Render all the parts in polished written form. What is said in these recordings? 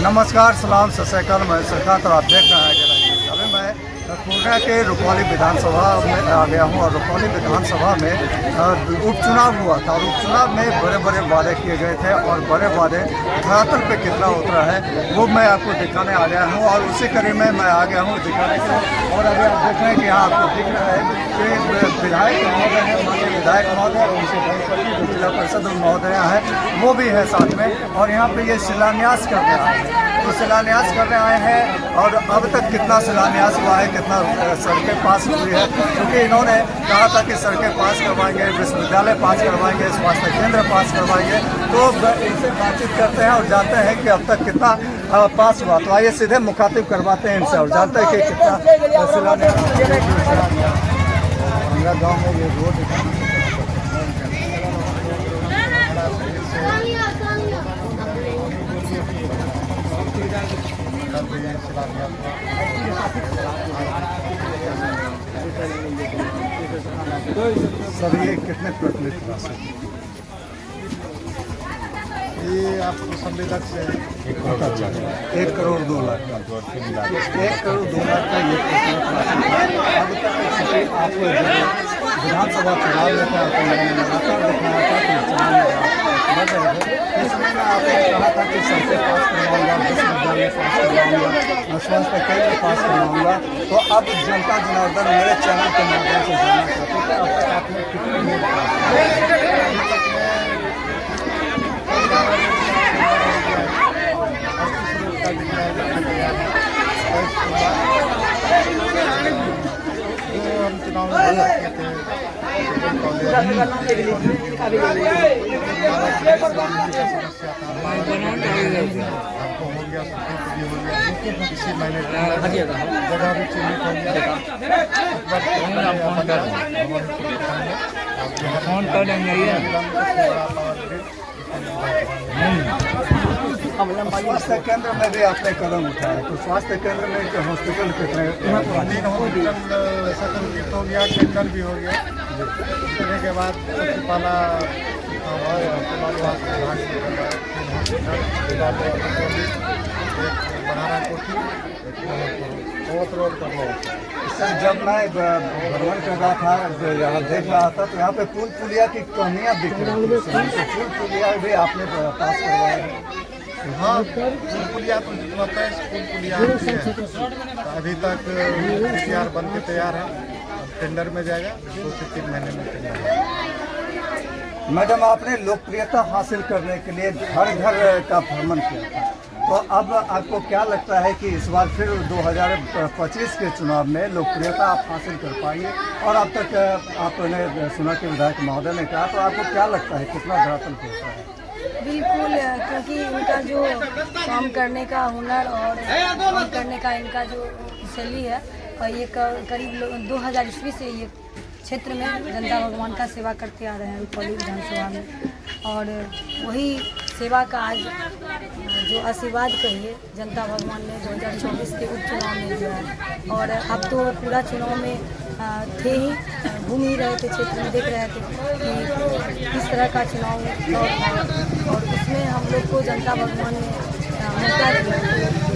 नमस्कार, सलाम, सत श्री अकाल। मैं सरकार और आप देख रहे हैं अभी मैं पूर्णिया के रुपौली विधानसभा में आ गया हूँ और रुपौली विधानसभा में उपचुनाव हुआ था और उपचुनाव में बड़े बड़े वादे किए गए थे और बड़े वादे धरातल पे कितना उतरा है वो मैं आपको दिखाने आ गया हूँ और उसी करीब में मैं आ गया हूँ दिखाने के लिए। और अभी आप देख रहे हैं कि यहाँ आपको दिख रहा है कि विधायक महोदय हैं, माननीय विधायक महोदय, उनसे जो जिला परिषद महोदय हैं वो भी है साथ में और यहाँ पे ये शिलान्यास करने आए हैं। तो शिलान्यास करने आए हैं और अब तक कितना शिलान्यास हुआ है, कितना सड़कें पास हुई है, क्योंकि इन्होंने कहा था कि सड़कें पास करवाएंगे, विश्वविद्यालय पास करवाएंगे, स्वास्थ्य केंद्र पास करवाएंगे। तो इनसे बातचीत करते हैं और जानते हैं कि अब तक कितना पास हुआ। तो आइए सीधे मुखातिब करवाते हैं इनसे और जानते हैं कि कितना शिलान्यास। मेरा गाँव में ये रोड सर, ये कितने प्रतिशत राशि? ये आपको संवेदक से 1 करोड़ 2 लाख का 1 करोड़ 2 लाख का ये अब तक आपको विधानसभा चुनाव में लगातार दिखाया था कि चुनाव इस समय में आपने कहा था कि सड़कें पास करवाऊंगा, विश्वविद्यालय पास करवाऊंगा, स्वास्थ्य केंद्र पास करवाऊंगा। तो अब जनता जनार्दन मेरे चैनल के माध्यम से जानना चाहते थे अब तक आपने कितने हम चुनाव में आपको हो गया, इसी महीने जगह भी चिन्हित हो गया। फोन कर देंगे। स्वास्थ्य केंद्र में भी आपने कदम उठाया, तो स्वास्थ्य केंद्र में जो हॉस्पिटल कितने संकलित हो गया, टेंडर भी हो गया। करने के बाद पाला बनाना कोठी बहुत रोड पर सर, जब मैं भ्रमण कर रहा था, यहाँ देख रहा था तो यहाँ पे पुल पुलिया की कमियाँ दिख रही थी। पुल पुलिया भी आपने पास करवाया? हाँ, पुलिया तो जितना है पुल पुलिया अभी तक पीसीआर बन के तैयार है, टेंडर में जाएगा 2 से 3 महीने में टेंडर। मैडम, आपने लोकप्रियता हासिल करने के लिए घर घर का भ्रमण किया था, तो अब आपको क्या लगता है कि इस बार फिर 2025 के चुनाव में लोकप्रियता आप हासिल कर पाएंगे? और अब तक आपने सुना कि विधायक महोदय ने कहा, तो आपको क्या लगता है कितना धरातल पे होता है? बिल्कुल, क्योंकि इनका जो काम करने का हुनर और काम करने का इनका जो शैली है और ये करीब 2000 ईस्वी से ये क्षेत्र में जनता भगवान का सेवा करते आ रहे हैं रुपौली विधानसभा में। और वही सेवा का आज जो आशीर्वाद कहिए जनता भगवान ने 2024 के उपचुनाव में दिया है। और अब तो पूरा चुनाव में थे ही, घूम ही रहे थे क्षेत्र में, देख रहे थे कि किस तरह का चुनाव और उसमें हम लोग को जनता भगवान ने मौका दिया।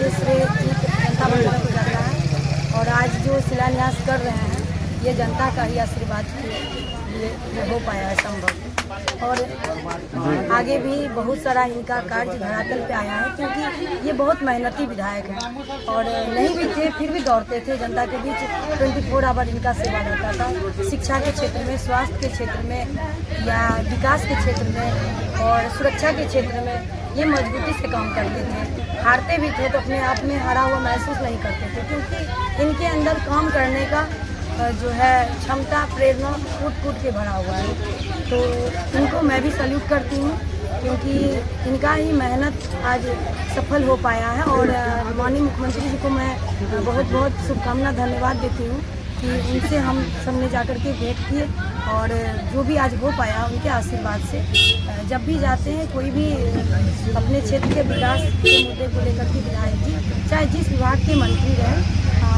ये श्रेय जनता भगवान को जाता है और आज जो शिलान्यास कर रहे हैं ये जनता का ही आशीर्वाद के लिए हो पाया है संभव। और आगे भी बहुत सारा इनका कार्य धरातल पे आया है, क्योंकि ये बहुत मेहनती विधायक हैं और नहीं भी थे फिर भी दौड़ते थे जनता के बीच। 24 आवर इनका सेवा रहता था, शिक्षा के क्षेत्र में, स्वास्थ्य के क्षेत्र में या विकास के क्षेत्र में और सुरक्षा के क्षेत्र में ये मजबूती से काम करते थे। हारते भी थे तो अपने आप में हारा हुआ महसूस नहीं करते थे, क्योंकि इनके अंदर काम करने का जो है क्षमता, प्रेरणा कूट के भरा हुआ है। तो इनको मैं भी सैल्यूट करती हूँ, क्योंकि इनका ही मेहनत आज सफल हो पाया है। और माननीय मुख्यमंत्री जी को मैं बहुत बहुत शुभकामना, धन्यवाद देती हूँ कि उनसे हम सबने जाकर के भेंट किए और जो भी आज हो पाया उनके आशीर्वाद से। जब भी जाते हैं कोई भी अपने क्षेत्र के विकास के मुद्दे को लेकर के विधायक जी चाहे जिस विभाग के मंत्री रहें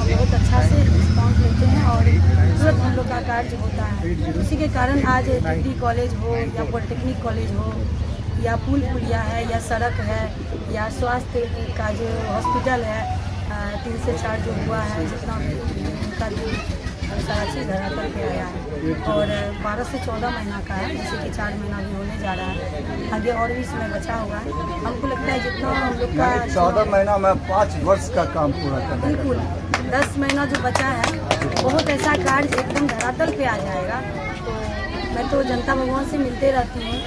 बहुत अच्छा से रिस्पॉन्स लेते हैं और तुरंत हम लोग का कार्य होता है। उसी के कारण आज डिग्री कॉलेज हो या पॉलिटेक्निक कॉलेज हो या पुल पुलिया है या सड़क है या स्वास्थ्य का जो हॉस्पिटल है 3 से 4 जो हुआ है, जितना उनका सारा चीज़ धरातल पे आया है और 12 से 14 महीना का है, जैसे कि 4 महीना भी होने जा रहा है, आगे और भी इसमें बचा हुआ है। हमको लगता है जितना हम लोग का 14 महीना में 5 वर्ष का काम पूरा करना है। बिल्कुल 10 महीना जो बचा है बहुत ऐसा कार्य एकदम धरातल पे आ जाएगा। तो मैं तो जनता भगवान से मिलते रहती हूँ,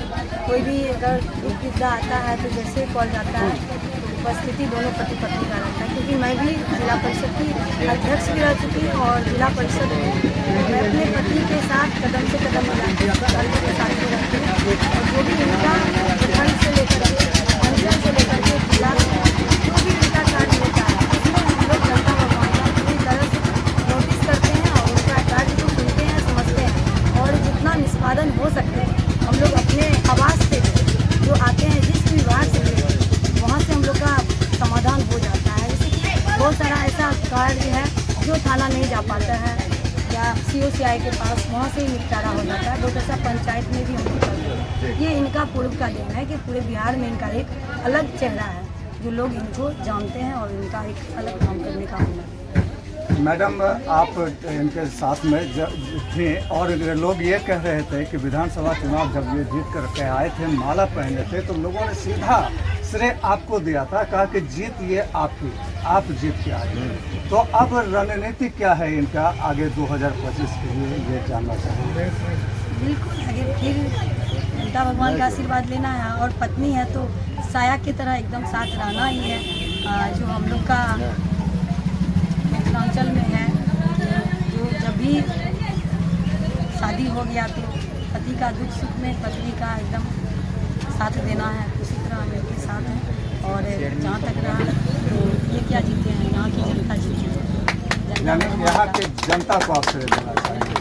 कोई भी अगर दुख विपदा आता है तो जैसे कॉल जाता है तो उपस्थिति दोनों पति पत्नी का रहता है, क्योंकि मैं भी जिला परिषद की अध्यक्ष भी रह चुकी हूँ और जिला परिषद मैं अपने पति के साथ कदम से कदम मिलाती हूँ, के साथ में रहती हूँ और जो भी उनका प्रखंड से लेकर अंचल से लेकर के जिला जो भी उनका कार्य होता है उसमें हम लोग जनता भगवान का पूरी तरह से नोटिस करते हैं और उनका कार्य को सुनते हैं, समझते हैं और जितना निष्पादन हो सकते हैं हम लोग अपने आवाज़ से जो आते हैं जिस विभाग से वहाँ से हम लोग का समाधान हो जाता है। जैसे कि बहुत सारा ऐसा कार्य है जो थाना नहीं जा पाता है या COCI के पास, वहाँ से ही निपटारा हो जाता है। बहुत ऐसा पंचायत में भी हम लोग करते हैं। ये इनका पूर्व का दिन है कि पूरे बिहार में इनका एक अलग चेहरा है जो लोग इनको जानते हैं और इनका एक अलग काम करने का हुनर है। मैडम, आप इनके साथ में थे और लोग ये कह रहे थे कि विधानसभा चुनाव जब ये जीत करके आए थे, माला पहने थे, तो लोगों ने सीधा श्रेय आपको दिया था, कहा कि जीत ये आपकी, आप जीत के आए। तो अब रणनीति क्या है इनका आगे 2025 के लिए, ये जानना चाहेंगे। बिल्कुल, आगे फिर जनता भगवान का आशीर्वाद लेना है और पत्नी है तो साया की तरह एकदम साथ रहना ही है। जो हम लोग का मिथिलांचल में है, जो जब भी शादी हो गया तो पति का दुख सुख में पत्नी का एकदम साथ देना है, उसी तरह हम इनके साथ हैं। और जहाँ तक रहा तो ये क्या जीते हैं, यहाँ की जनता जीती है। यानी यहाँ के जनता को आप श्रेय देना चाहेंगे।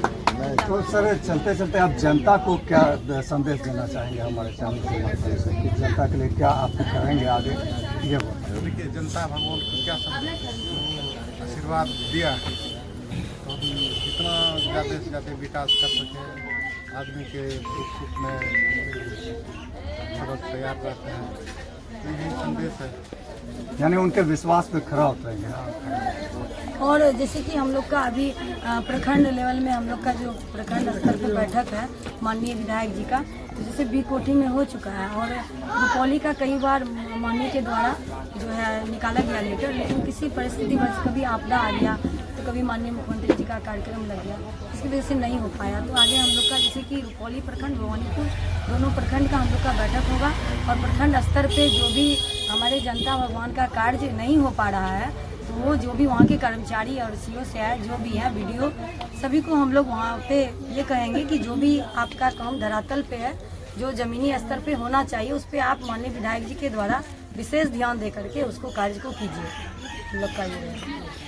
तो सर, चलते चलते आप जनता को क्या संदेश देना चाहेंगे हमारे चैनल के माध्यम से, कि जनता के लिए क्या आप करेंगे आगे, ये देखिए जनता भगवान को क्या आशीर्वाद दिया है तो हम जितना ज़्यादा से ज़्यादा विकास कर सके, आदमी के दुख सुख में सड़क तैयार रहते हैं, यही संदेश है। यानी उनके विश्वास पे खरा उतरेंगे। और जैसे कि हम लोग का अभी प्रखंड लेवल में हम लोग का जो प्रखंड स्तर पर बैठक है माननीय विधायक जी का, तो जैसे बी कोठी में हो चुका है और रुपौली का कई बार माननीय के द्वारा जो है निकाला गया लेटर, लेकिन किसी परिस्थिति वश कभी आपदा आ गया तो कभी माननीय मुख्यमंत्री जी का कार्यक्रम लग गया, इसकी वजह से नहीं हो पाया। तो आगे हम लोग का जैसे कि रुपौली प्रखंड, भवानीपुर, दोनों प्रखंड का हम लोग का बैठक होगा और प्रखंड स्तर पे जो भी हमारे जनता भगवान का कार्य नहीं हो पा रहा है तो वो जो भी वहाँ के कर्मचारी और COCI जो भी है BDO, सभी को हम लोग वहाँ पे ये कहेंगे कि जो भी आपका काम धरातल पे है, जो ज़मीनी स्तर पे होना चाहिए, उस पर आप माननीय विधायक जी के द्वारा विशेष ध्यान दे करके उसको कार्य को कीजिए। हम लोग का ये है।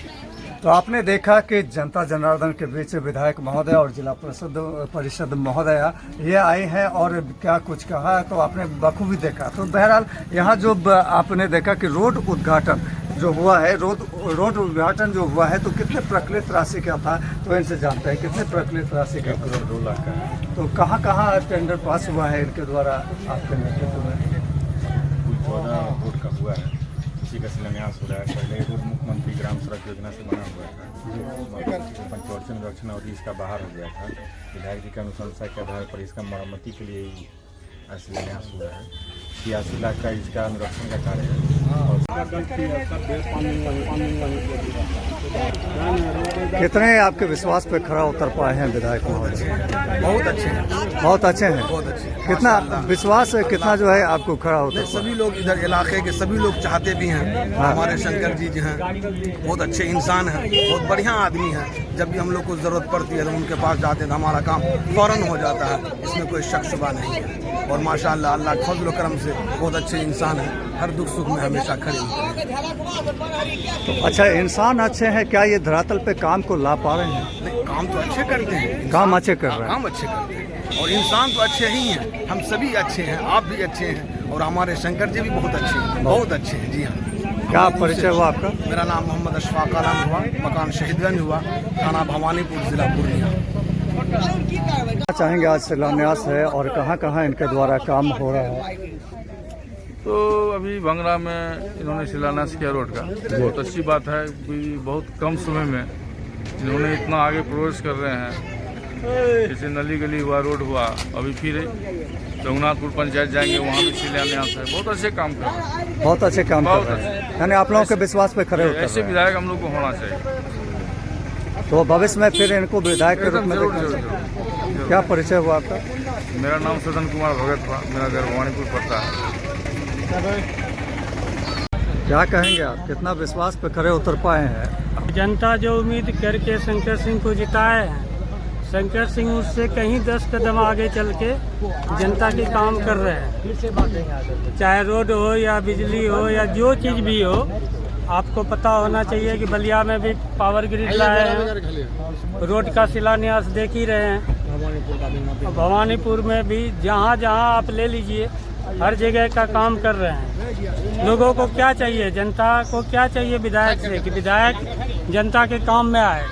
तो आपने देखा कि जनता जनार्दन के बीच विधायक महोदय और जिला परिषद महोदया ये आए हैं और क्या कुछ कहा तो आपने बखूबी देखा। तो बहरहाल यहाँ जो आपने देखा कि रोड उद्घाटन जो हुआ है, रोड उद्घाटन जो हुआ है, तो कितने प्रचलित राशि का था, तो इनसे जानते हैं कितने प्रचलित राशि का, 1 करोड़ 2 लाख का है। तो कहाँ कहाँ टेंडर पास हुआ है इनके द्वारा आपके नेतृत्व में? कुल 14 रोड का हुआ है, उसी का शिलान्यास हो रहा है। पहले रोड मुख्यमंत्री ग्राम सड़क योजना से बना हुआ था, पंचवर्षन रक्षण और इसका बाहर हो गया था। विधायक जी की अनुशंसा के आधार पर इसका मरम्मति के लिए ही शिलान्यास हुआ है। 86 लाख का इसका अनुरक्षण का कार्य है। कितने आपके विश्वास पे खरा उतर पाए हैं विधायक महोदय? बहुत अच्छे हैं, बहुत अच्छे हैं। बहुत अच्छे। कितना विश्वास है, कितना जो है आपको खरा उतर पाए? सभी लोग इधर इलाके के सभी लोग चाहते भी हैं। हमारे शंकर जी जो हैं बहुत अच्छे इंसान हैं, बहुत बढ़िया आदमी हैं। जब भी हम लोग को ज़रूरत पड़ती है तो उनके पास जाते हैं तो हमारा काम फ़ौरन हो जाता है, इसमें कोई शक शुबा नहीं है। और माशाअल्लाह अल्लाह के फजल करम से बहुत अच्छे इंसान हैं, हर दुख सुख में हमेशा खड़े होते हैं। अच्छा, इंसान अच्छे हैं, क्या ये धरातल पे काम को ला पा रहे हैं? नहीं, काम तो अच्छे करते हैं, काम अच्छे कर रहे हैं, काम अच्छे करते हैं और इंसान तो अच्छे ही हैं। हम सभी अच्छे हैं, आप भी अच्छे हैं और हमारे शंकर जी भी बहुत अच्छे हैं, बहुत अच्छे हैं। जी हाँ। क्या परिचय हुआ आपका? मेरा नाम मोहम्मद अशफाक आलम हुआ, मकान शहीदगंज हुआ, थाना भवानीपुर, जिला पूर्णिया। चाहेंगे आज शिलान्यास है और कहाँ कहाँ इनके द्वारा काम हो रहा है? तो अभी भंगरा में इन्होंने शिलान्यास किया रोड का, बहुत अच्छी बात है कि बहुत कम समय में इन्होंने इतना आगे प्रोग्रेस कर रहे हैं। जैसे नली गली हुआ, रोड हुआ, अभी फिर रघुनाथपुर पंचायत जाएंगे, वहाँ भी शिलान्यास है। बहुत अच्छे काम कर रहे हैं, बहुत अच्छे काम कर बहुत रहे हैं, यानी आप लोगों के विश्वास पे खरे उतर ऐसे रहे हैं। विधायक हम लोग को होना चाहिए। तो भविष्य में फिर इनको विधायक के रूप एकदम में जरूर देखना जरूर चाहिए। जरूर। क्या परिचय हुआ आपका? मेरा नाम सदन कुमार भगत था, मेरा घर भवानीपुर पड़ता है। क्या कहेंगे आप, कितना विश्वास पे खरे उतर पाए हैं? जनता जो उम्मीद करके शंकर सिंह को जिताए हैं, शंकर सिंह उससे कहीं 10 कदम आगे चल के जनता के काम कर रहे हैं। चाहे रोड हो या बिजली हो या जो चीज़ भी हो, आपको पता होना चाहिए कि बलिया में भी पावर ग्रिड लाए हैं, रोड का शिलान्यास देख ही रहे हैं। भवानीपुर में भी जहाँ जहाँ आप ले लीजिए, हर जगह का काम कर रहे हैं। लोगों को क्या चाहिए, जनता को क्या चाहिए विधायक से, कि विधायक जनता के काम में आए।